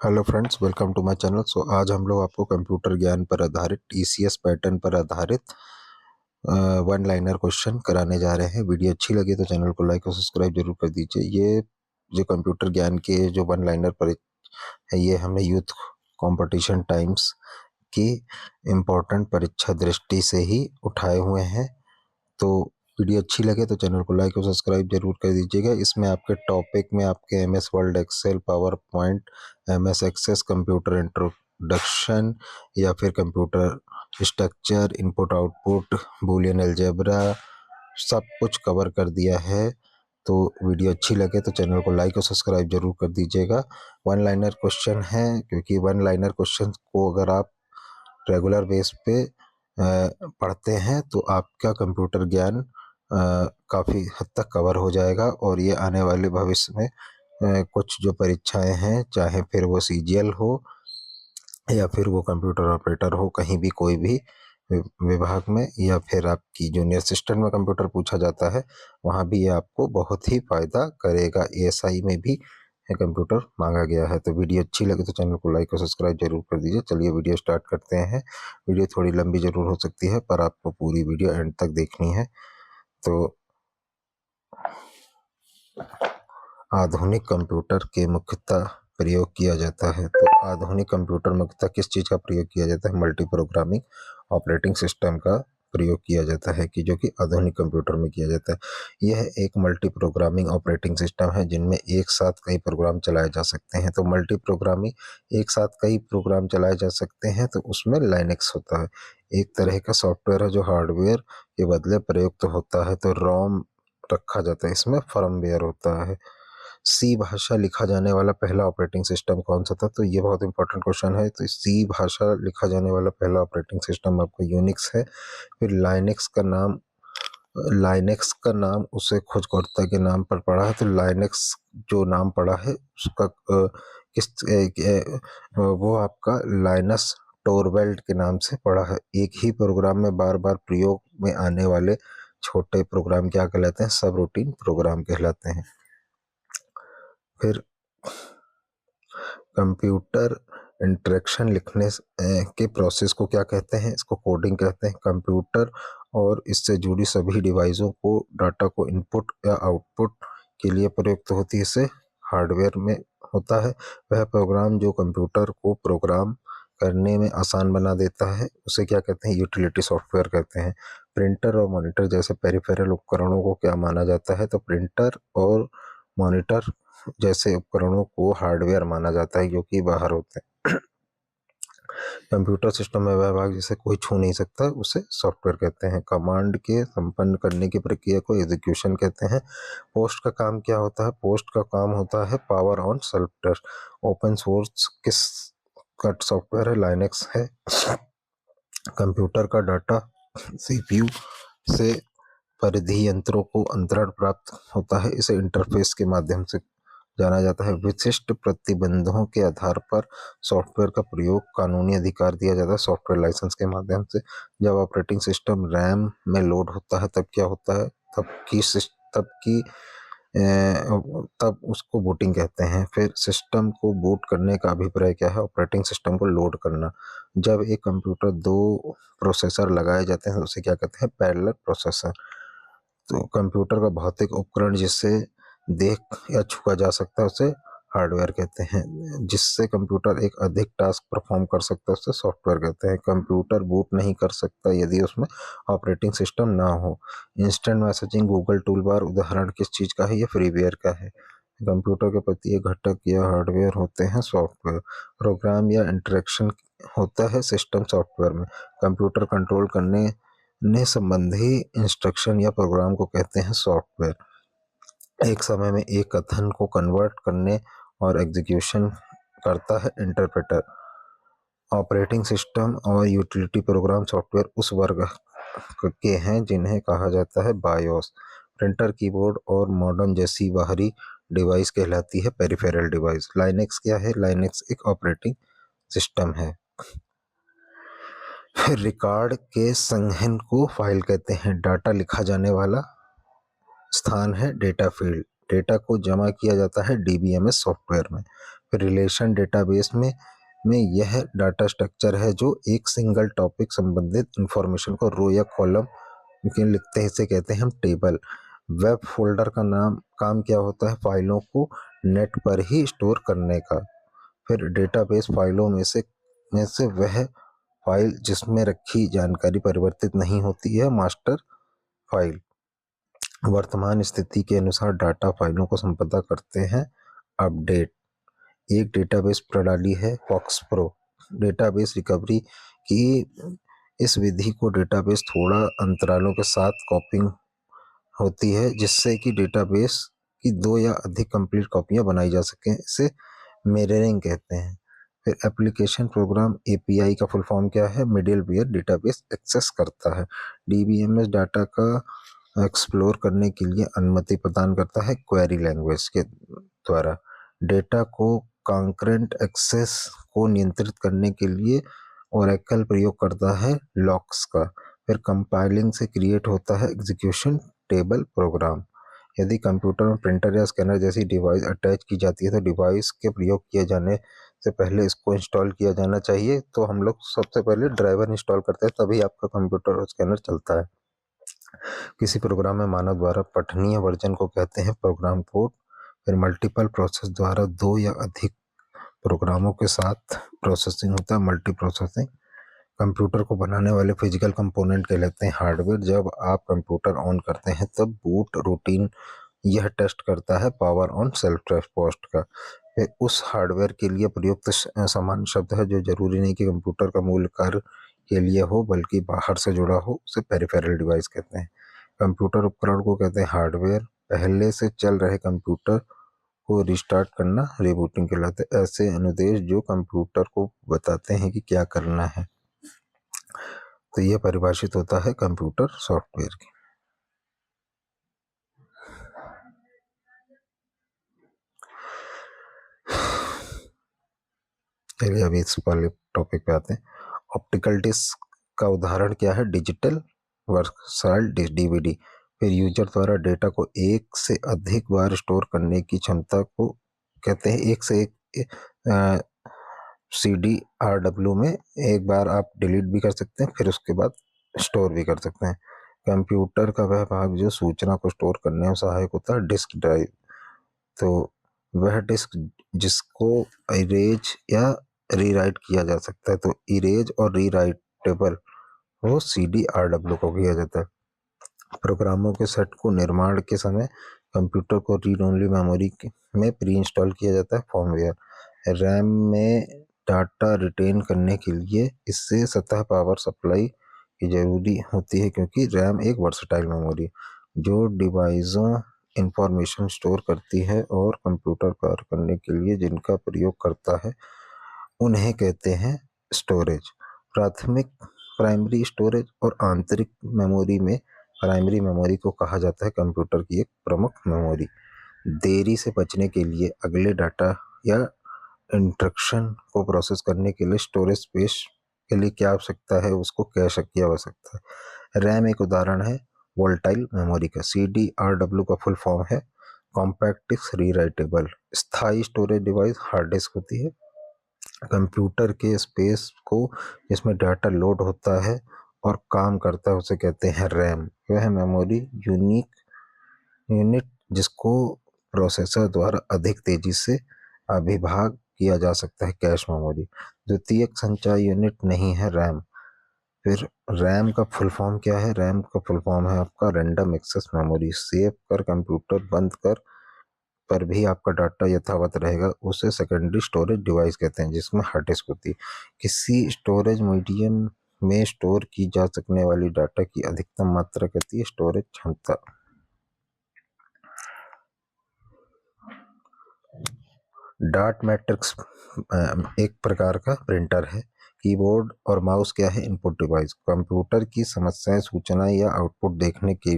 Hello friends, welcome to my channel. आज हम लोग आपको कंप्यूटर ज्ञान पर आधारित टीसीएस पैटर्न पर आधारित वन लाइनर क्वेश्चन कराने जा रहे हैं। वीडियो अच्छी लगी तो चैनल को लाइक और सब्सक्राइब जरूर कर दीजिए। ये जो कंप्यूटर ज्ञान के जो वन लाइनर पर है, ये हमने यूथ कंपटीशन टाइम्स की इम्पोर्टेंट परीक्षा दृष्टि से ही उठाए हुए हैं। तो वीडियो अच्छी लगे तो चैनल को लाइक और सब्सक्राइब जरूर कर दीजिएगा। इसमें आपके टॉपिक में आपके MS Word, Excel, PowerPoint, MS Access, computer introduction या फिर computer structure, input output, Boolean algebra, सब कुछ कवर कर दिया है। तो वीडियो अच्छी लगे तो चैनल को लाइक और सब्सक्राइब जरूर कर दीजिएगा। वन लाइनर क्वेश्चन है, क्योंकि वन लाइनर क्वेश्चन को अगर आप रेगुलर बेस पे पढ़ते हैं तो आपका कंप्यूटर ज्ञान काफ़ी हद तक कवर हो जाएगा। और ये आने वाले भविष्य में कुछ जो परीक्षाएं हैं, चाहे फिर वो सीजीएल हो या फिर वो कंप्यूटर ऑपरेटर हो, कहीं भी कोई भी विभाग में, या फिर आपकी जूनियर असिस्टेंट में कंप्यूटर पूछा जाता है, वहाँ भी ये आपको बहुत ही फ़ायदा करेगा। एएसआई में भी कंप्यूटर मांगा गया है। तो वीडियो अच्छी लगे तो चैनल को लाइक और सब्सक्राइब जरूर कर दीजिए। चलिए वीडियो स्टार्ट करते हैं। वीडियो थोड़ी लंबी जरूर हो सकती है, पर आपको पूरी वीडियो एंड तक देखनी है। तो आधुनिक कंप्यूटर के मुख्यतः प्रयोग किया जाता है। तो आधुनिक कंप्यूटर मुख्यतः किस चीज़ का प्रयोग किया जाता है? मल्टी प्रोग्रामिंग ऑपरेटिंग सिस्टम का प्रयोग किया जाता है, कि जो कि आधुनिक कंप्यूटर में किया जाता है। यह एक मल्टी प्रोग्रामिंग ऑपरेटिंग सिस्टम है जिनमें एक साथ कई प्रोग्राम चलाए जा सकते हैं। तो मल्टी प्रोग्रामिंग एक साथ कई प्रोग्राम चलाए जा सकते हैं, तो उसमें लाइनेक्स होता है। एक तरह का सॉफ्टवेयर है जो हार्डवेयर के बदले प्रयुक्त होता है। तो रोम रखा जाता है, इसमें फर्मवेयर होता है। सी भाषा लिखा जाने वाला पहला ऑपरेटिंग सिस्टम कौन सा था? तो ये बहुत इंपॉर्टेंट क्वेश्चन है। तो सी भाषा लिखा जाने वाला पहला ऑपरेटिंग सिस्टम आपका यूनिक्स है। फिर लाइनेक्स का नाम उसे खोजकर्ता के नाम पर पड़ा है। तो लाइनेक्स जो नाम पड़ा है उसका वो आपका लाइनस टोरवेल्ड के नाम से पड़ा है। एक ही प्रोग्राम में बार बार प्रयोग में आने वाले छोटे प्रोग्राम क्या कहलाते हैं? सब रूटीन प्रोग्राम कहलाते हैं। फिर कंप्यूटर इंटरेक्शन लिखने के प्रोसेस को क्या कहते हैं? इसको कोडिंग कहते हैं। कंप्यूटर और इससे जुड़ी सभी डिवाइसों को डाटा को इनपुट या आउटपुट के लिए प्रयुक्त होती है। इसे हार्डवेयर में होता है वह प्रोग्राम जो कंप्यूटर को प्रोग्राम करने में आसान बना देता है, उसे क्या कहते हैं? यूटिलिटी सॉफ्टवेयर कहते हैं। प्रिंटर और मॉनिटर जैसे पेरिफेरल उपकरणों को क्या माना जाता है? तो प्रिंटर और मॉनिटर जैसे उपकरणों को हार्डवेयर माना जाता है, जो कि बाहर होते हैं। कंप्यूटर सिस्टम में वह भाग जिसे कोई छू नहीं सकता, उसे सॉफ्टवेयर कहते हैं। कमांड के संपन्न करने की प्रक्रिया को एग्जीक्यूशन कहते हैं। पोस्ट का काम क्या होता है? पोस्ट का काम होता है power on software. Open source किस का सॉफ्टवेयर है? लाइनेक्स है। कंप्यूटर का डाटा सीपीयू से परिधि यंत्रों को अंतरण प्राप्त होता है, इसे इंटरफेस के माध्यम से जाना जाता है। विशिष्ट प्रतिबंधों के आधार पर सॉफ्टवेयर का प्रयोग कानूनी अधिकार दिया जाता है सॉफ्टवेयर लाइसेंस के माध्यम से। जब ऑपरेटिंग सिस्टम रैम में लोड होता है तब क्या होता है? तब उसको बूटिंग कहते हैं। फिर सिस्टम को बूट करने का अभिप्राय क्या है? ऑपरेटिंग सिस्टम को लोड करना। जब एक कंप्यूटर दो प्रोसेसर लगाए जाते हैं उसे क्या कहते हैं? Parallel processor. तो कंप्यूटर का भौतिक उपकरण जिससे देख या छुआ जा सकता है उसे हार्डवेयर कहते हैं। जिससे कंप्यूटर एक अधिक टास्क परफॉर्म कर सकता है उसे सॉफ्टवेयर कहते हैं। कंप्यूटर बूट नहीं कर सकता यदि उसमें ऑपरेटिंग सिस्टम ना हो। Instant messaging, Google tool bar उदाहरण किस चीज़ का है? ये फ्रीवेयर का है। कंप्यूटर के प्रति एक घटक या हार्डवेयर होते हैं सॉफ्टवेयर। प्रोग्राम या इंटरेक्शन होता है सिस्टम सॉफ्टवेयर में। कंप्यूटर कंट्रोल करने ने संबंधी इंस्ट्रक्शन या प्रोग्राम को कहते हैं सॉफ्टवेयर। एक समय में एक कथन को कन्वर्ट करने और एग्जीक्यूशन करता है इंटरप्रेटर। ऑपरेटिंग सिस्टम और यूटिलिटी प्रोग्राम सॉफ्टवेयर उस वर्ग के हैं जिन्हें कहा जाता है बायोस। प्रिंटर, कीबोर्ड और मॉडेम जैसी बाहरी डिवाइस कहलाती है पेरिफेरल डिवाइस। लाइनेक्स क्या है? लाइनेक्स एक ऑपरेटिंग सिस्टम है। फिर रिकॉर्ड के संघनन को फाइल कहते हैं। डाटा लिखा जाने वाला स्थान है डेटा फील्ड। डेटा को जमा किया जाता है डीबीएमएस सॉफ्टवेयर में। फिर रिलेशन डेटाबेस में यह डाटा स्ट्रक्चर है जो एक सिंगल टॉपिक संबंधित इंफॉर्मेशन को रो या कॉलम में लिखते हैं, इसे कहते हैं हम टेबल। वेब फोल्डर का काम क्या होता है, फाइलों को नेट पर ही स्टोर करने का। फिर डेटाबेस फाइलों में से वह फाइल जिसमें रखी जानकारी परिवर्तित नहीं होती है, मास्टर फाइल। वर्तमान स्थिति के अनुसार डाटा फाइलों को संपदा करते हैं, अपडेट। एक डेटाबेस प्रणाली है फॉक्सप्रो। डेटाबेस रिकवरी की इस विधि को डेटाबेस थोड़ा अंतरालों के साथ कॉपिंग होती है, जिससे कि डेटाबेस की दो या अधिक कंप्लीट कॉपियां बनाई जा सकें, इसे मिररिंग कहते हैं। फिर एप्लीकेशन प्रोग्राम एपीआई का फुल फॉर्म क्या है, मिडिलवेयर डेटाबेस एक्सेस करता है। डीबीएमएस डाटा का एक्सप्लोर करने के लिए अनुमति प्रदान करता है क्वेरी लैंग्वेज के द्वारा। डेटा को कॉन्करेंट एक्सेस को नियंत्रित करने के लिए ओरेकल प्रयोग करता है लॉक्स का। फिर कंपाइलिंग से क्रिएट होता है एग्जीक्यूशन टेबल प्रोग्राम। यदि कंप्यूटर में प्रिंटर या स्कैनर जैसी डिवाइस अटैच की जाती है तो डिवाइस के प्रयोग किए जाने से पहले इसको इंस्टॉल किया जाना चाहिए। तो हम लोग सबसे पहले ड्राइवर इंस्टॉल करते हैं, तभी आपका कंप्यूटर और स्कैनर चलता है। किसी प्रोग्राम में मानव द्वारा पठनीय वर्जन को कहते हैं प्रोग्राम कोड। फिर मल्टीपल प्रोसेस द्वारा दो या अधिक प्रोग्रामों के साथ प्रोसेसिंग होता है, मल्टी प्रोसेसिंग। कंप्यूटर को बनाने वाले फिजिकल कंपोनेंट कहलाते हैं हार्डवेयर। जब आप कंप्यूटर ऑन करते हैं तब बूट रूटीन यह टेस्ट करता है पावर ऑन सेल्फ रेस्पॉन्स का। फिर उस हार्डवेयर के लिए प्रयुक्त समान शब्द है जो जरूरी नहीं कि कंप्यूटर का मूल कार्य के लिए हो बल्कि बाहर से जुड़ा हो, उसे पेरिफेरल डिवाइस कहते हैं। कंप्यूटर उपकरण को कहते हैं हार्डवेयर। पहले से चल रहे कंप्यूटर को रिस्टार्ट करना रीबूटिंग कहलाता है। ऐसे अनुदेश जो कंप्यूटर को बताते हैं कि क्या करना है। तो यह परिभाषित होता है कंप्यूटर सॉफ्टवेयर की। चलिए अभी इस वाले टॉपिक पे आते हैं। ऑप्टिकल डिस्क का उदाहरण क्या है, डिजिटल वर्सटाइल डीवीडी। फिर यूजर द्वारा डेटा को एक से अधिक बार स्टोर करने की क्षमता को कहते हैं एक से एक CDRW में एक बार आप डिलीट भी कर सकते हैं, फिर उसके बाद स्टोर भी कर सकते हैं। कंप्यूटर का वह भाग जो सूचना को स्टोर करने में सहायक होता है, डिस्क ड्राइव। तो वह डिस्क जिसको इरेज या रीराइट किया जा सकता है, तो इरेज और रीराइटेबल वो CDRW को किया जाता है। प्रोग्रामों के सेट को निर्माण के समय कंप्यूटर को रीड ओनली मेमोरी में प्री इंस्टॉल किया जाता है फर्मवेयर। रैम में डाटा रिटेन करने के लिए इससे सतह पावर सप्लाई की जरूरी होती है, क्योंकि रैम एक वर्सटाइल मेमोरी जो डिवाइसों इंफॉर्मेशन स्टोर करती है और कंप्यूटर कार्य करने के लिए जिनका प्रयोग करता है उन्हें कहते हैं स्टोरेज। प्राइमरी स्टोरेज और आंतरिक मेमोरी में प्राइमरी मेमोरी को कहा जाता है कंप्यूटर की एक प्रमुख मेमोरी। देरी से बचने के लिए अगले डाटा या इंस्ट्रक्शन को प्रोसेस करने के लिए स्टोरेज स्पेस के लिए क्या आवश्यकता है, उसको कैश की आवश्यकता है। रैम एक उदाहरण है वोलेटाइल मेमोरी का। CDRW का फुल फॉर्म है कॉम्पैक्ट डिस्क रीराइटेबल। स्थायी स्टोरेज डिवाइस हार्ड डिस्क होती है। कंप्यूटर के स्पेस को जिसमें डाटा लोड होता है और काम करता है उसे कहते हैं रैम। वह मेमोरी यूनिट जिसको प्रोसेसर द्वारा अधिक तेजी से अभिभाग किया जा सकता है, कैश मेमोरी। द्वितीयक संचय यूनिट नहीं है रैम। फिर रैम का फुल फॉर्म क्या है, रैम का फुल फॉर्म है आपका रैंडम एक्सेस मेमोरी। सेव कर कंप्यूटर बंद कर पर भी आपका डाटा यथावत रहेगा, उसे सेकेंडरी स्टोरेज डिवाइस कहते हैं जिसमें हार्ड डिस्क होती है। किसी स्टोरेज मीडियम में स्टोर की जा सकने वाली डाटा की अधिकतम मात्रा कहती है स्टोरेज क्षमता। डाट मैट्रिक्स एक प्रकार का प्रिंटर है। कीबोर्ड और माउस क्या है, इनपुट डिवाइस। कंप्यूटर की समस्याएं सूचना या आउटपुट देखने के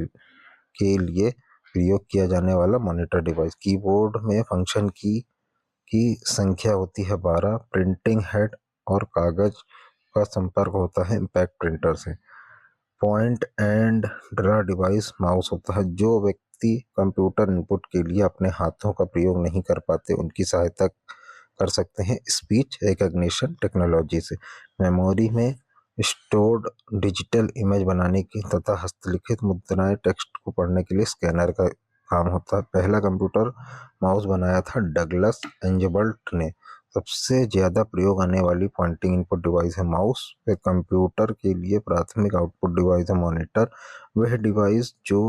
लिए प्रयोग किया जाने वाला मॉनिटर डिवाइस। कीबोर्ड में फंक्शन की संख्या होती है 12। प्रिंटिंग हेड और कागज का संपर्क होता है इम्पैक्ट प्रिंटर से। Point and draw device mouse होता है। जो व्यक्ति कंप्यूटर इनपुट के लिए अपने हाथों का प्रयोग नहीं कर पाते उनकी सहायता कर सकते हैं स्पीच रिकग्निशन टेक्नोलॉजी से। मेमोरी में स्टोर्ड डिजिटल इमेज बनाने की तथा हस्तलिखित मुद्राएं टेक्स्ट को पढ़ने के लिए स्कैनर का काम होता है। पहला कंप्यूटर माउस बनाया था डगलस एंजबल्ट ने। सबसे ज़्यादा प्रयोग आने वाली पॉइंटिंग इनपुट डिवाइस है माउस। फिर कंप्यूटर के लिए प्राथमिक आउटपुट डिवाइस है मॉनिटर। वह डिवाइस जो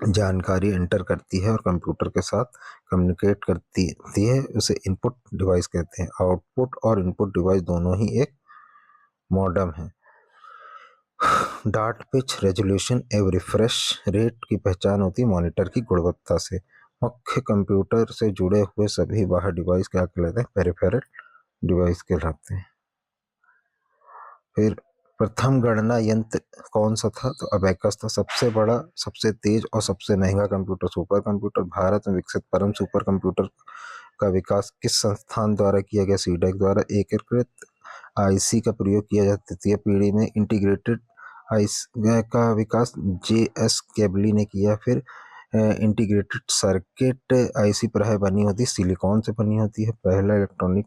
जानकारी एंटर करती है और कंप्यूटर के साथ कम्युनिकेट करती है उसे इनपुट डिवाइस कहते हैं। आउटपुट और इनपुट डिवाइस दोनों ही एक मॉडेम है। डाट पिच रेजोल्यूशन एवं रिफ्रेश रेट की पहचान होती है मॉनिटर की गुणवत्ता से। मुख्य कंप्यूटर से जुड़े हुए सभी बाहर डिवाइस क्या कहलाते हैं? पेरिफेरल डिवाइस कहलाते हैं। फिर प्रथम गणना यंत्र कौन सा था? तो अबेकस था। सबसे बड़ा, सबसे तेज और सबसे महंगा कंप्यूटर सुपर कंप्यूटर। भारत में विकसित परम सुपर कंप्यूटर का विकास किस संस्थान द्वारा किया गया? सीडेक द्वारा। एकीकृत आईसी का प्रयोग किया जाता है तृतीय पीढ़ी में। इंटीग्रेटेड आईसी का विकास जेएस केबली ने किया। फिर इंटीग्रेटेड सर्किट आईसी प्राय बनी होती सिलिकॉन से बनी होती है। पहला इलेक्ट्रॉनिक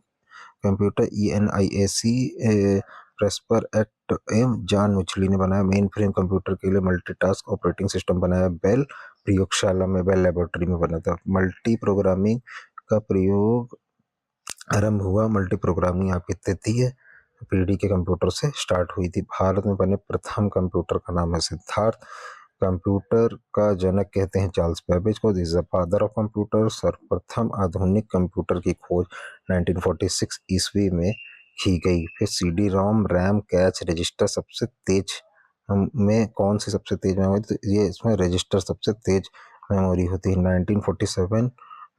कंप्यूटर ENIAC प्रेस्पर एट एम जॉन मिचली ने बनाया। मेन फ्रेम कंप्यूटर के लिए मल्टीटास्क ऑपरेटिंग सिस्टम बनाया बेल प्रयोगशाला में, बेल लेबोरेटरी में बना था। मल्टी प्रोग्रामिंग का प्रयोग आरंभ हुआ। मल्टी प्रोग्रामिंग आपकी तृतीय पीढ़ी के कंप्यूटर से स्टार्ट हुई थी। भारत में बने प्रथम कंप्यूटर का नाम है सिद्धार्थ। कंप्यूटर का जनक कहते हैं चार्ल्स बेबेज को। This is the father of computer. सर्वप्रथम आधुनिक कंप्यूटर की खोज 1946 ईस्वी में की गई। फिर CD ROM RAM catch register सबसे तेज में कौन सी सबसे तेज मेमोरी? तो ये इसमें रजिस्टर सबसे तेज मेमोरी होती है। 1947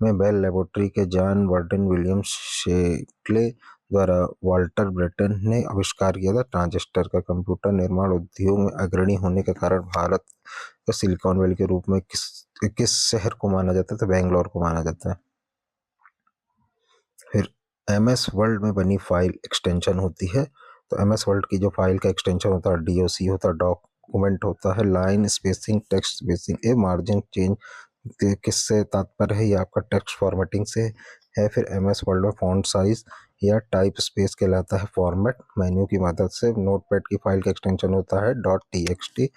में बेल लेबोरेटरी के जॉन वर्डन विलियम शेक्ले द्वारा वाल्टर ब्रेटन ने आविष्कार किया था ट्रांजिस्टर का। कंप्यूटर निर्माण उद्योग में अग्रणी होने के कारण भारत का सिलिकॉन वैली के रूप में किस शहर को माना जाता है? तो बेंगलोर को माना जाता है। फिर MS वर्ल्ड में बनी फाइल एक्सटेंशन होती है। तो MS वर्ल्ड की जो फाइल का एक्सटेंशन होता है DOC होता है, डॉक्यूमेंट होता है line spacing text spacing a margin change किससे तात्पर्य है? ये आपका टेक्स्ट फॉर्मेटिंग से है। फिर MS वर्ल्ड में फॉन्ट साइज या टाइप स्पेस कहलाता है फॉर्मेट मेन्यू की मदद से। नोटपैड की फाइल का एक्सटेंशन होता है .txt।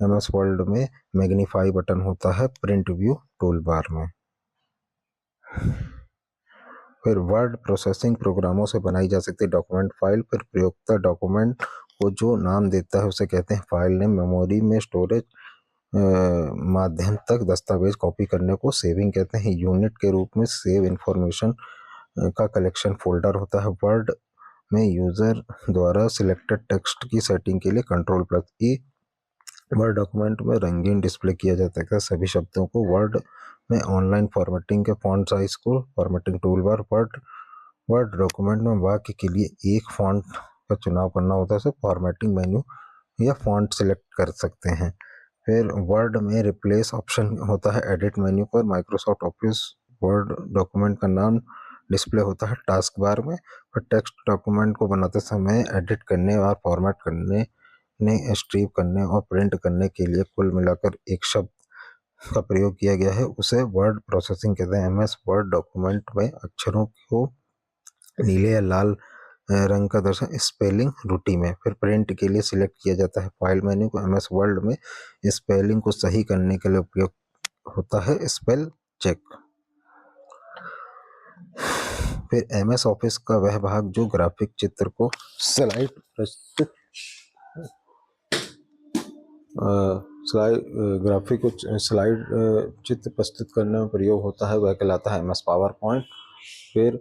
MS वर्ल्ड में मैग्नीफाई बटन होता है प्रिंट व्यू टूल बार में। फिर वर्ड प्रोसेसिंग प्रोग्रामों से बनाई जा सकती है डॉक्यूमेंट फाइल। फिर प्रयोक्ता डॉक्यूमेंट को जो नाम देता है उसे कहते हैं फाइल नेम। मेमोरी में स्टोरेज माध्यम तक दस्तावेज कॉपी करने को सेविंग कहते हैं। यूनिट के रूप में सेव इंफॉर्मेशन का कलेक्शन फोल्डर होता है। वर्ड में यूजर द्वारा सिलेक्टेड टेक्स्ट की सेटिंग के लिए Ctrl+E। वर्ड डॉक्यूमेंट में रंगीन डिस्प्ले किया जाता है सभी शब्दों को। वर्ड में ऑनलाइन फॉर्मेटिंग के फॉन्ट साइज को formatting tool bar. Word document में वाक्य के लिए एक फॉन्ट का चुनाव करना होता है, फॉर्मेटिंग मेन्यू या फॉन्ट सिलेक्ट कर सकते हैं। फिर वर्ड में रिप्लेस ऑप्शन होता है एडिट मेन्यू पर। माइक्रोसॉफ्ट ऑफिस वर्ड डॉक्यूमेंट का नाम डिस्प्ले होता है टास्क बार में। और टेक्स्ट डॉक्यूमेंट को बनाते समय एडिट करने और फॉर्मेट करने ने स्ट्रीप करने और प्रिंट करने के लिए कुल मिलाकर एक शब्द का प्रयोग किया गया है, उसे वर्ड प्रोसेसिंग कहते हैं। MS वर्ड डॉक्यूमेंट में अक्षरों को नीले या लाल रंग का दर्शन स्पेलिंग त्रुटि में। फिर प्रिंट के लिए सिलेक्ट किया जाता है फाइल मेन्यू को। MS वर्ड में स्पेलिंग को सही करने के लिए उपयोग होता है स्पेल चेक। फिर MS ऑफिस का वह भाग जो ग्राफिक चित्र को स्लाइड प्रस्तुत ग्राफिक को स्लाइड चित्र प्रस्तुत करने में प्रयोग होता है वह कहलाता है MS पावर पॉइंट। फिर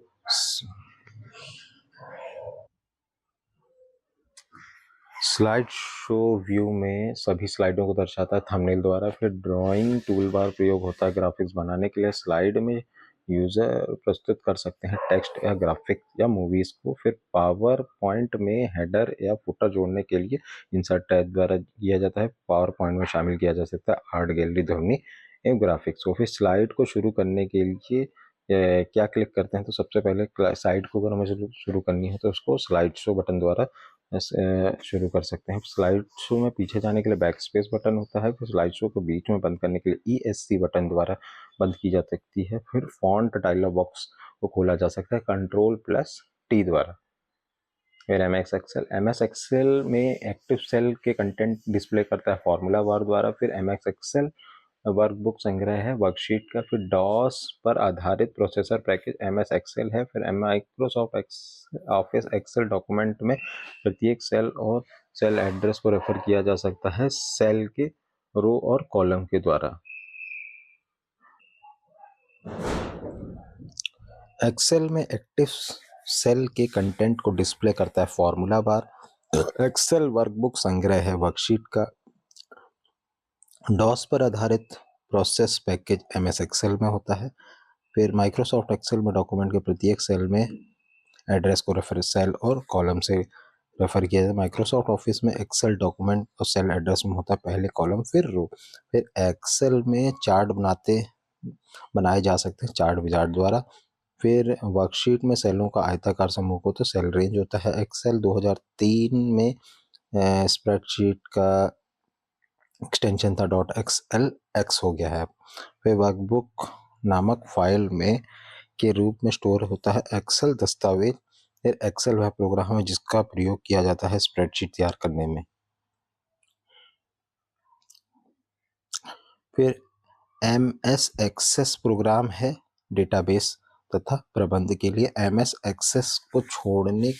स्लाइड शो व्यू में सभी स्लाइडों को दर्शाता है थंबनेल द्वारा। फिर ड्राइंग टूल बार प्रयोग होता है ग्राफिक्स बनाने के लिए। स्लाइड में यूजर प्रस्तुत कर सकते हैं टेक्स्ट या ग्राफिक या मूवीज को। फिर पावर पॉइंट में हेडर या फुटर जोड़ने के लिए इंसर्ट टैब द्वारा किया जाता है। पावर पॉइंट में शामिल किया जा सकता है आर्ट गैलरी ध्वनि एवं ग्राफिक्स को। फिर स्लाइड को शुरू करने के लिए क्या क्लिक करते हैं? तो सबसे पहले साइड को अगर हमें शुरू करनी है तो उसको स्लाइड शो बटन द्वारा शुरू कर सकते हैं। स्लाइड शो में पीछे जाने के लिए बैक स्पेस बटन होता है। फिर स्लाइड शो को बीच में बंद करने के लिए ESC बटन द्वारा बंद की जा सकती है। फिर फॉन्ट डायलॉग बॉक्स को खोला जा सकता है Ctrl+T द्वारा। फिर एमएस एक्सेल में एक्टिव सेल के कंटेंट डिस्प्ले करता है फॉर्मूला बार द्वारा। फिर एमएस एक्सेल वर्कबुक संग्रह है वर्कशीट का। फिर डॉस पर आधारित प्रोसेसर पैकेज एमएस एक्सेल है। फिर माइक्रोसॉफ्ट ऑफिस एक्सेल डॉक्यूमेंट में प्रत्येक सेल और सेल एड्रेस को रेफर किया जा सकता है सेल के रो और कॉलम के द्वारा। एक्सेल में एक्टिव सेल के कंटेंट को डिस्प्ले करता है फॉर्मूला बार। एक्सेल वर्कबुक संग्रह है वर्कशीट का। डॉस पर आधारित प्रोसेस पैकेज एमएस एक्सेल में होता है। फिर माइक्रोसॉफ्ट एक्सेल में डॉक्यूमेंट के प्रत्येक सेल में एड्रेस को रेफर सेल और कॉलम से रेफर किया जाता है। माइक्रोसॉफ्ट ऑफिस में एक्सेल डॉक्यूमेंट और सेल एड्रेस में होता है पहले कॉलम फिर रो। फिर एक्सेल में चार्ट बनाए जा सकते हैं चार्ट विजार्ड द्वारा। फिर वर्कशीट में सेलों का आयताकार समूह को तो सेल रेंज होता है। एक्सेल 2003 में स्प्रेडशीट का एक्सटेंशन था .xlx हो गया है। फिर वर्कबुक नामक फाइल में के रूप में स्टोर होता है एक्सेल दस्तावेज। फिर एक्सेल वह प्रोग्राम है जिसका प्रयोग किया जाता है स्प्रेडशीट तैयार करने में। फिर एमएस एक्सेस प्रोग्राम है डेटाबेस तथा प्रबंध के लिए। एमएस एक्सेस को छोड़ने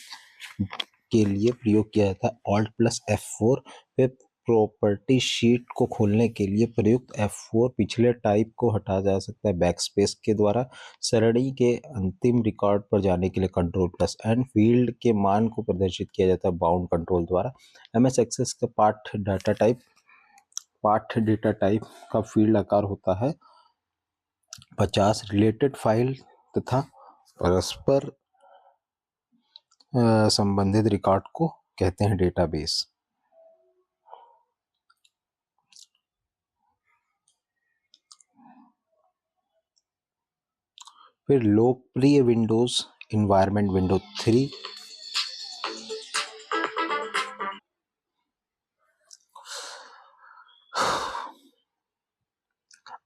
के लिए प्रयोग किया जाता है Alt+F4। फिर प्रॉपर्टी शीट को खोलने के लिए प्रयुक्त F4। पिछले टाइप को हटाया जा सकता है बैकस्पेस के द्वारा। सरणी के अंतिम रिकॉर्ड पर जाने के लिए Ctrl+N। फील्ड के मान को प्रदर्शित किया जाता है बाउंड कंट्रोल द्वारा। एमएस एक्सेस का पाठ डेटा टाइप का फील्ड आकार होता है 50। रिलेटेड फाइल तथा परस्पर संबंधित रिकॉर्ड को कहते हैं डेटाबेस। फिर लोकप्रिय विंडोज इन्वायरमेंट विंडो 3।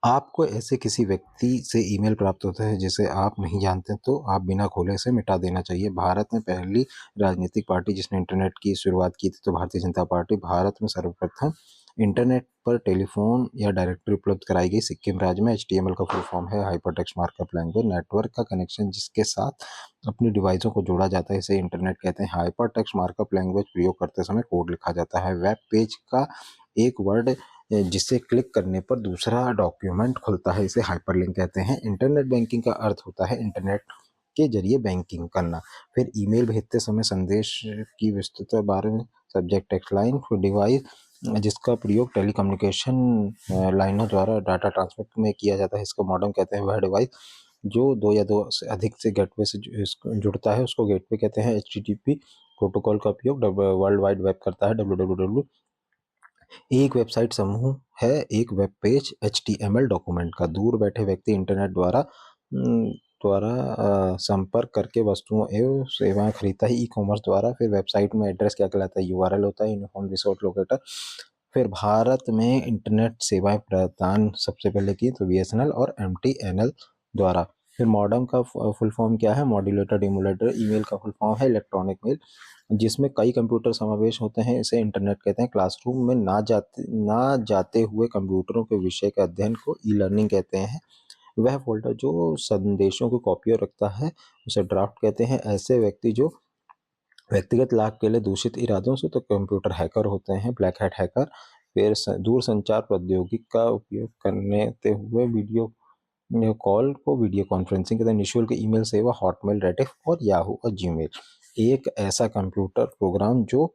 आपको ऐसे किसी व्यक्ति से ईमेल प्राप्त होता है जिसे आप नहीं जानते तो आप बिना खोले इसे मिटा देना चाहिए। भारत में पहली राजनीतिक पार्टी जिसने इंटरनेट की शुरुआत की थी तो भारतीय जनता पार्टी। भारत में सर्वप्रथम इंटरनेट पर टेलीफोन या डायरेक्टरी उपलब्ध कराई गई सिक्किम राज्य में। HTML का फुल फॉर्म है हाइपरटेक्स्ट मार्कअप लैंग्वेज। नेटवर्क का कनेक्शन जिसके साथ अपनी डिवाइसों को जोड़ा जाता है इसे इंटरनेट कहते हैं। हाइपरटेक्स्ट मार्कअप लैंग्वेज प्रयोग करते समय कोड लिखा जाता है। वेब पेज का एक वर्ड जिसे क्लिक करने पर दूसरा डॉक्यूमेंट खुलता है इसे हाइपरलिंक कहते हैं। इंटरनेट बैंकिंग का अर्थ होता है इंटरनेट के जरिए बैंकिंग करना। फिर ईमेल भेजते समय संदेश की विस्तृत बारे में सब्जेक्ट टेक्स्ट लाइन। फिर डिवाइस जिसका प्रयोग टेलीकम्युनिकेशन लाइनों द्वारा डाटा ट्रांसफर में किया जाता है इसको मॉडेम कहते हैं। वह डिवाइस जो दो या दो से अधिक से गेटवे से जुड़ता है उसको गेटवे कहते हैं। HTTP प्रोटोकॉल का उपयोग वर्ल्ड वाइड वेब करता है। www एक वेबसाइट समूह है एक वेब पेज HTML डॉक्यूमेंट का। दूर बैठे व्यक्ति इंटरनेट द्वारा संपर्क करके वस्तुओं एवं सेवाएं खरीदता है ई-कॉमर्स द्वारा। फिर वेबसाइट में एड्रेस क्या कहलाता है URL होता है यूनिफॉर्म रिसोर्स लोकेटर। फिर भारत में इंटरनेट सेवाएं प्रदान सबसे पहले की तो BSNL और MTNL द्वारा। फिर मॉडेम का फुल फॉर्म क्या है मॉड्यूलेटर इमुलेटर। ईमेल का फुल फॉर्म है इलेक्ट्रॉनिक मेल जिसमें कई कंप्यूटर समावेश होते हैं इसे इंटरनेट कहते हैं। क्लासरूम में ना जाते हुए कंप्यूटरों के विषय के अध्ययन को ई-लर्निंग कहते हैं। वह फोल्डर जो संदेशों की कॉपियों रखता है उसे ड्राफ्ट कहते हैं। ऐसे व्यक्ति जो व्यक्तिगत लाभ के लिए दूषित इरादों से तो कंप्यूटर हैकर होते हैं ब्लैक हैट हैकर। फिर दूर संचार प्रौद्योगिकी का उपयोग करते हुए वीडियो कॉल को वीडियो कॉन्फ्रेंसिंग कहते हैं। निःशुल्क ईमेल सेवा हॉटमेल रेडिफ और याहू और जीमेल। एक ऐसा कंप्यूटर प्रोग्राम जो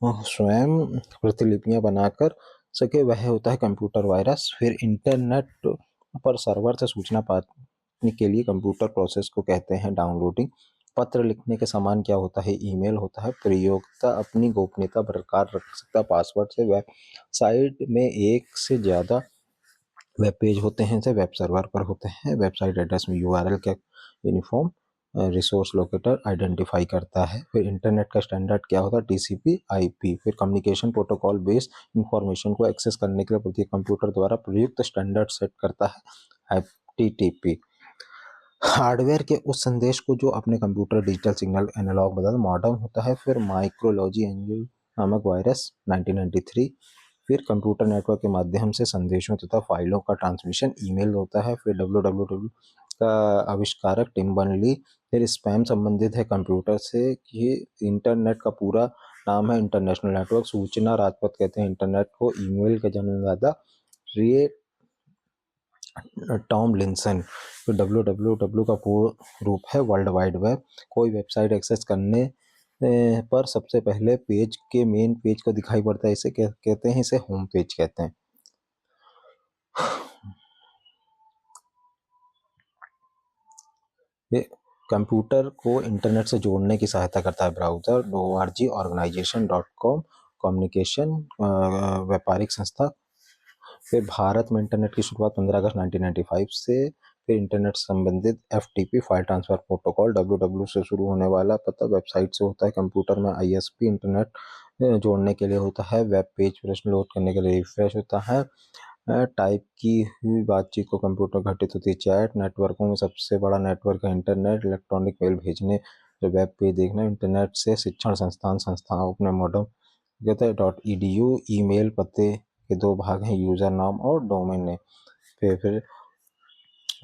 स्वयं प्रतिलिपियां बनाकर सके वह होता है कंप्यूटर वायरस। फिर इंटरनेट पर सर्वर से सूचना पाने के लिए कंप्यूटर प्रोसेस को कहते हैं डाउनलोडिंग। पत्र लिखने के समान क्या होता है ईमेल होता है। प्रयोक्ता अपनी गोपनीयता बरकरार रख सकता है पासवर्ड से। वेबसाइट में एक से ज़्यादा वेब पेज होते हैं जैसे वेब सर्वर पर होते हैं। वेबसाइट एड्रेस में URL का यूनिफॉर्म रिसोर्स लोकेटर आइडेंटिफाई करता है। फिर इंटरनेट का स्टैंडर्ड क्या होता है TCP/IP। फिर कम्युनिकेशन प्रोटोकॉल बेस्ड इंफॉर्मेशन को एक्सेस करने के लिए प्रत्येक कंप्यूटर द्वारा प्रयुक्त स्टैंडर्ड सेट करता है TTP। हार्डवेयर के उस संदेश को जो अपने कंप्यूटर डिजिटल सिग्नल एनालॉग बदल मॉडर्न होता है। फिर माइक्रोलॉजी एंजल नामक वायरस 1993। फिर कंप्यूटर नेटवर्क के माध्यम से संदेशों तथा फाइलों का ट्रांसमिशन ईमेल होता है। फिर www का आविष्कारक टिम बर्नर्ली। फिर स्पैम संबंधित है कंप्यूटर से कि इंटरनेट का पूरा नाम है इंटरनेशनल नेटवर्क सूचना राजपथ कहते हैं इंटरनेट को। ईमेल के जन्मदाता रे टॉमलिंसन। तो www का पूर्ण रूप है वर्ल्ड वाइड वेब। कोई वेबसाइट एक्सेस करने पर सबसे पहले पेज के मेन पेज को दिखाई पड़ता है, इसे कहते हैं, इसे होम पेज कहते हैं। ये कंप्यूटर को इंटरनेट से जोड़ने की सहायता करता है ब्राउजर org organization.com कम्युनिकेशन व्यापारिक संस्था। फिर भारत में इंटरनेट की शुरुआत 15 अगस्त 1995 से। फिर इंटरनेट संबंधित FTP file transfer protocol www से शुरू होने वाला पता वेबसाइट से होता है। कंप्यूटर में ISP इंटरनेट जोड़ने के लिए होता है। वेब पेज प्रश्न लोड करने के लिए रिफ्रेश होता है। टाइप की हुई बातचीत को कंप्यूटर घटित होती है चैट। नेटवर्कों में सबसे बड़ा नेटवर्क है इंटरनेट। इलेक्ट्रॉनिक मेल भेजने जो वेब पेज देखना इंटरनेट से। शिक्षण संस्थाओं अपने मॉडर्न कहते हैं .edu। ईमेल पते के दो भाग हैं यूजर नाम और डोमेन नेम। फिर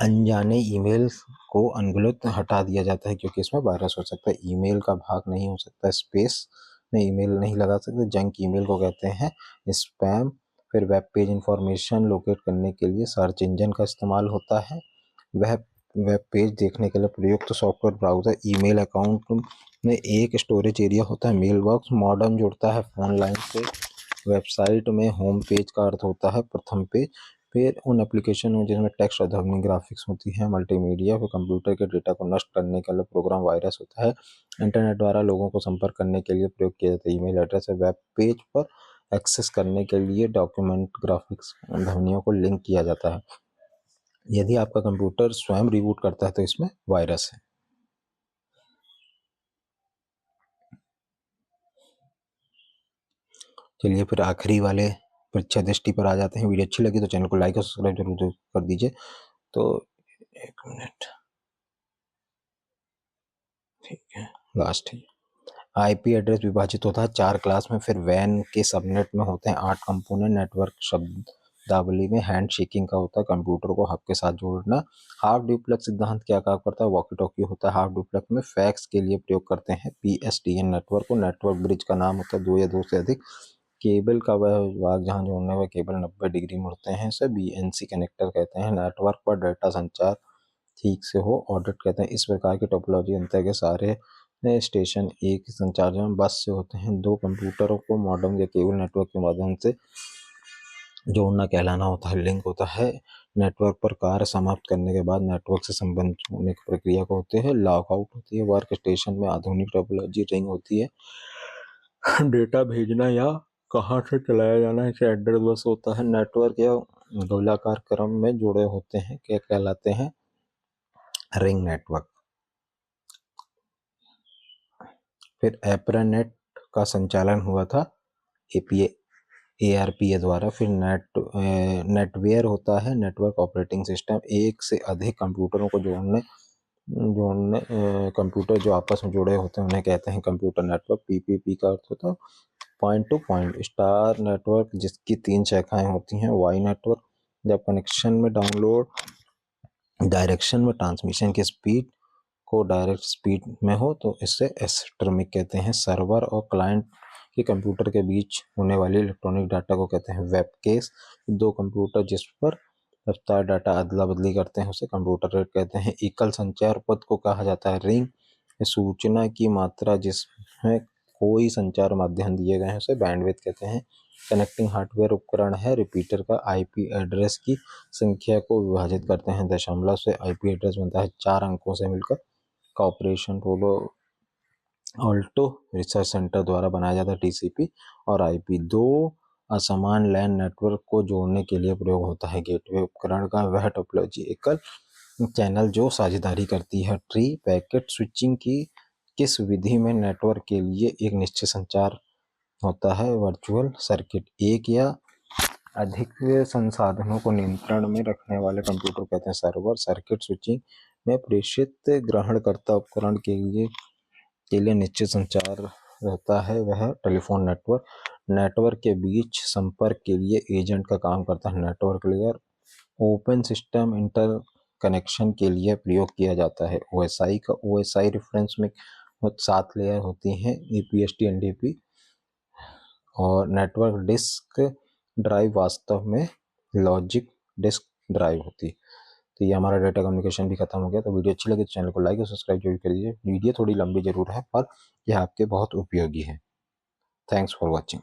अनजाने ईमेल को अनगुलित हटा दिया जाता है क्योंकि इसमें वायरस हो सकता है। ईमेल का भाग नहीं हो सकता, स्पेस में ईमेल नहीं लगा सकते। जंक ईमेल को कहते हैं स्पैम। फिर वेब पेज इंफॉर्मेशन लोकेट करने के लिए सर्च इंजन का इस्तेमाल होता है। वेब पेज देखने के लिए प्रयुक्त सॉफ्टवेयर ब्राउजर। ईमेल अकाउंट में एक स्टोरेज एरिया होता है मेल बॉक्स। मॉडर्न जुड़ता है फोन लाइन से। वेबसाइट में होम पेज का अर्थ होता है प्रथम पेज। फिर उन एप्लीकेशन में जिसमें टेक्स्ट और ध्वनि ग्राफिक्स होती है मल्टीमीडिया। फिर कंप्यूटर के डेटा को नष्ट करने के लिए प्रोग्राम वायरस होता है। इंटरनेट द्वारा लोगों को संपर्क करने के लिए प्रयोग किया जाता है ईमेल एड्रेस है। वेब पेज पर एक्सेस करने के लिए डॉक्यूमेंट ग्राफिक्स ध्वनियों को लिंक किया जाता है। यदि आपका कंप्यूटर स्वयं रिबूट करता है तो इसमें वायरस है। चलिए फिर आखिरी वाले परीक्षा दृष्टि पर आ जाते हैं। वीडियो अच्छी लगी तो चैनल को लाइक और सब्सक्राइब जरूर कर दीजिए। तो एक मिनट, ठीक है, लास्ट है। IP एड्रेस विभाजित होता है 4 क्लास में। फिर वैन के सबनेट में होते हैं 8 कंपोनेंट। नेटवर्क शब्दावली में हैंड शेकिंग का होता है कंप्यूटर को हब के साथ जोड़ना। हाफ ड्यूप्लेक्स सिद्धांत क्या काम करता है, वॉकी टॉकी होता है। हाफ ड्यूप्लेक्स में फैक्स के लिए प्रयोग करते हैं PSTN नेटवर्क को। नेटवर्क ब्रिज का नाम होता है 2 या 2 से अधिक केबल का वह विभाग जहां जोड़ने हुए केबल 90 डिग्री मुड़ते हैं, इसे BNC कनेक्टर कहते हैं। नेटवर्क पर डेटा संचार ठीक से हो ऑडिट कहते हैं। इस प्रकार की टोपोलॉजी अंतर्गत सारे स्टेशन एक संचार बस से होते हैं। 2 कंप्यूटरों को मॉडेम या केबल नेटवर्क के माध्यम से जोड़ना कहलाना होता है लिंक होता है। नेटवर्क पर कार्य समाप्त करने के बाद नेटवर्क से संबंध होने की प्रक्रिया को होते हैं लॉग आउट होती है। वर्क स्टेशन में आधुनिक टोपोलॉजी रिंग होती है। डेटा भेजना या कहाँ से चलाया जाना इसे एड्रेस बस होता है। नेटवर्क या गोलाकार क्रम में जुड़े होते हैं क्या कहलाते हैं रिंग नेटवर्क। फिर एप्रानेट का संचालन हुआ था ARPA द्वारा। फिर नेटवेयर होता है नेटवर्क ऑपरेटिंग सिस्टम। एक से अधिक कंप्यूटरों को जोड़ने कंप्यूटर जो आपस में जुड़े होते हैं उन्हें कहते हैं कंप्यूटर नेटवर्क। PPP का अर्थ होता है point two point. Star network जिसकी 3 शाखाएं होती हैं। वाई नेटवर्क जब कनेक्शन में डाउनलोड डायरेक्शन में ट्रांसमिशन की स्पीड को डायरेक्ट स्पीड में हो तो इससे एसिंक्रोनस कहते हैं। सर्वर और क्लाइंट के कंप्यूटर के बीच होने वाली इलेक्ट्रॉनिक डाटा को कहते हैं वेब केस। 2 कंप्यूटर जिस पर रफ्तार डाटा अदला बदली करते हैं उसे कंप्यूटर रेट कहते हैं। एकल संचार पथ को कहा जाता है रिंग। सूचना की मात्रा जिसमें कोई संचार माध्यम दिए गए हैं उसे बैंडविड्थ कहते हैं। कनेक्टिंग हार्डवेयर उपकरण है रिपीटर का IP एड्रेस की संख्या को विभाजित करते हैं दशमलव से। IP एड्रेस बनता है 4 अंकों से मिलकर का ऑपरेशन पोलो ऑल्टो रिसर्च सेंटर द्वारा बनाया जाता है TCP और IP। 2 असमान लैन नेटवर्क को जोड़ने के लिए प्रयोग होता है गेटवे उपकरण का। वह टोपोलॉजी एकल चैनल जो साझेदारी करती है ट्री पैकेट स्विचिंग की किस विधि में नेटवर्क के लिए एक निश्चित संचार होता है वर्चुअल सर्किट। एक या अधिक संसाधनों को नियंत्रण में रखने वाले कंप्यूटर कहते हैं सर्वर। सर्किट स्विचिंग में प्रेषित ग्रहणकर्ता उपकरण के लिए निश्चित संचार रहता है, वह टेलीफोन नेटवर्क। नेटवर्क के बीच संपर्क के लिए एजेंट का काम करता है network layer. Open system inter connection के लिए प्रयोग किया जाता है ओएसआई का। ओएसआई रेफरेंस में 7 लेयर होती हैं, ईपीएसटी, एनडीपी। और नेटवर्क डिस्क ड्राइव वास्तव में लॉजिक डिस्क ड्राइव होती है। तो ये हमारा डेटा कम्युनिकेशन भी खत्म हो गया। तो वीडियो अच्छी लगी तो चैनल को लाइक और सब्सक्राइब जरूर करिए। वीडियो थोड़ी लंबी जरूर है पर यह आपके बहुत उपयोगी है। Thanks for watching.